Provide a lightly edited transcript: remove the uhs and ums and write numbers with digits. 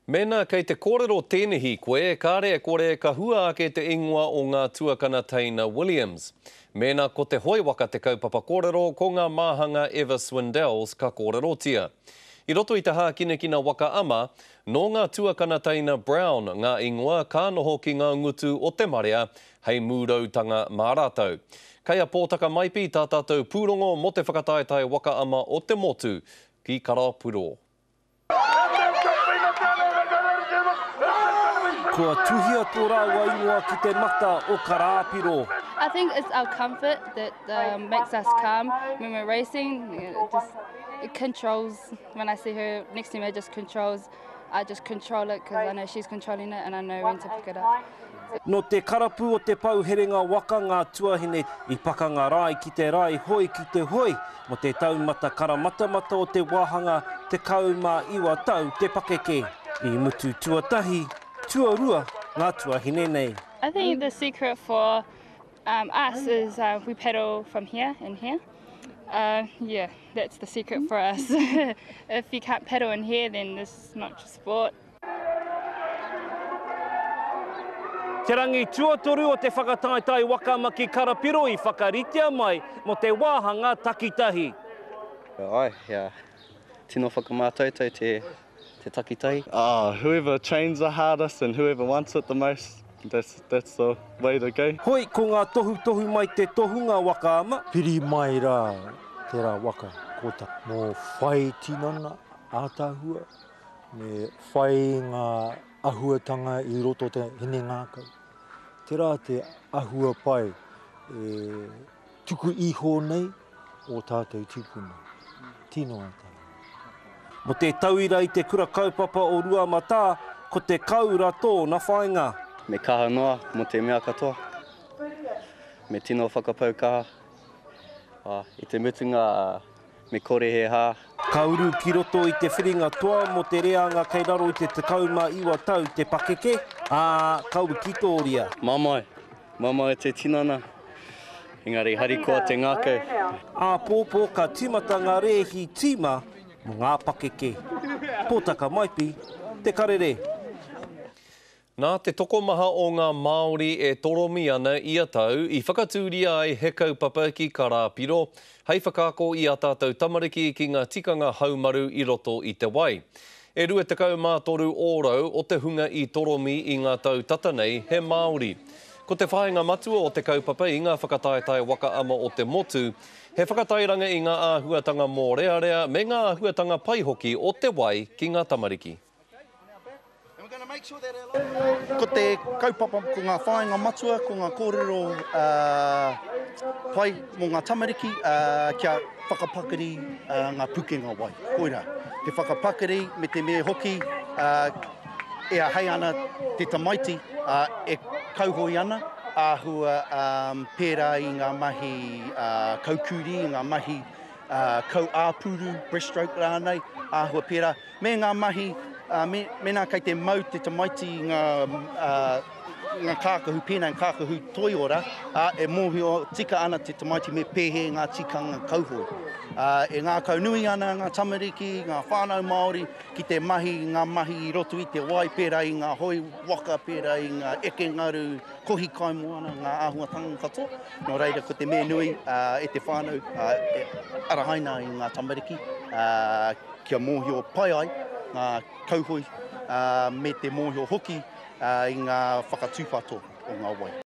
Mena kei te kōrero tēnehi koe, kāre kore ka hua ake te ingoa o ngā tuakana Taina Williams. Mena ko te hoi waka te kaupapa kōrero ko ngā māhanga Eva Swindells ka kōrerotia. I roto i te hākinekina waka ama, no ngā tuakana Taina Brown ngā ingoa ka noho ki ngā ngutu o te marea hei mūrautanga mā rātou. Kei a pōtaka maipi tā tātou pūrongo mo te whakataetai waka ama o te motu ki Karapuro. Kua tuhia tō rāua ingoa ki te mata o Karapiro. I think it's our comfort that makes us calm when we're racing. It controls, when I see her next to me, it just controls. I just control it because I know she's controlling it and I know when to pick it up. No te karapu o te pauherenga waka ngā tuahine I pakanga rai ki te rai, hoi ki te hoi, mo te taumata karamatamata o te wāhanga, te kaumā iwa tau te pakeke. I mutu tuatahi, tuarua ngā tuahine nei. I think the secret for us is we pedal from here and here. Yeah, that's the secret for us. If you can't pedal in here, then this is not just sport. Te rangi tuatoru o te whakataetai waka ama ki Karapiro I whakaritea mai mo te wāhanga takitahi. Ai, yeah. Tino whakamātautai te takitahi. Whoever trains the hardest and whoever wants it the most, that's the way to go. Hoi, ko ngā tohu mai te tohunga waka ama. Piri mai rā tērā waka kota. Mō whai tinana ātāhua, me whai ngā ahuatanga I roto te hene ngākau. Tērā te ahua pai tuku iho nei o tātou tikuna. Tino ātāhua. Mo te tauira I te kura kaupapa o rua mata, ko te kaura tō na whainga. Me kaha noa mo te mea katoa. Me tino whakapau kaha. I te mutunga me kore he hā. Kauru ki roto I te whiringa toa mo te reanga kei raro I te kaumā iwa tau te pakeke. Kauru ki tōria. Mamai te tinana. Engari harikoa te ngākau. Pōpō ka tīmata ngā rehi tīma mo ngā pakeke. Pōtaka maipi, te karere. Nā te tokomaha o ngā Māori toromi ana I a tau I whakatūria ai he kaupapa ki Karapiro, hei whakaako I a tātou tamariki ki ngā tikanga haumaru I roto I te wai. E rua te kaumātoru ōrau o te hunga I toromi I ngā tau tata nei he Māori. Ko te whāinga matua o te kaupapa I ngā whakataetai waka ama o te motu, he whakatairanga I ngā āhuatanga mō rea me ngā āhuatanga paihoki o te wai ki ngā tamariki. Ko te kaupapa ko ngā whāinga matua, ko ngā kōrero pai mō ngā tamariki, kia whakapakari ngā pukenga wai. Koira, te whakapakari me te mea hoki, e a hei ana te tamaiti, e kauhoi ana, āhua pērā I ngā mahi kaukuri, I ngā mahi kau-āpuru, breaststroke rānei, āhua pērā, me ngā mahi Mena kei te mau te tamaiti ngā kākahu pēnei, kākahu toiora, e mōhio tika ana te tamaiti me pēhe ngā tikanga kauhoi. E ngā kaunui ana, ngā tamariki, ngā whānau Māori, ki te mahi, ngā mahi I roto I te wai pērā I ngā hoi waka pērā I ngā eke ngaru, kohi kaimo ana, ngā āhuatanga katoa. Nō reira, ko te mea nui, e te whānau, arahaina I ngā tamariki, kia mōhio pai ai, ngā kauhoi me te mōhio hoki I ngā whakatūpato o ngā wai.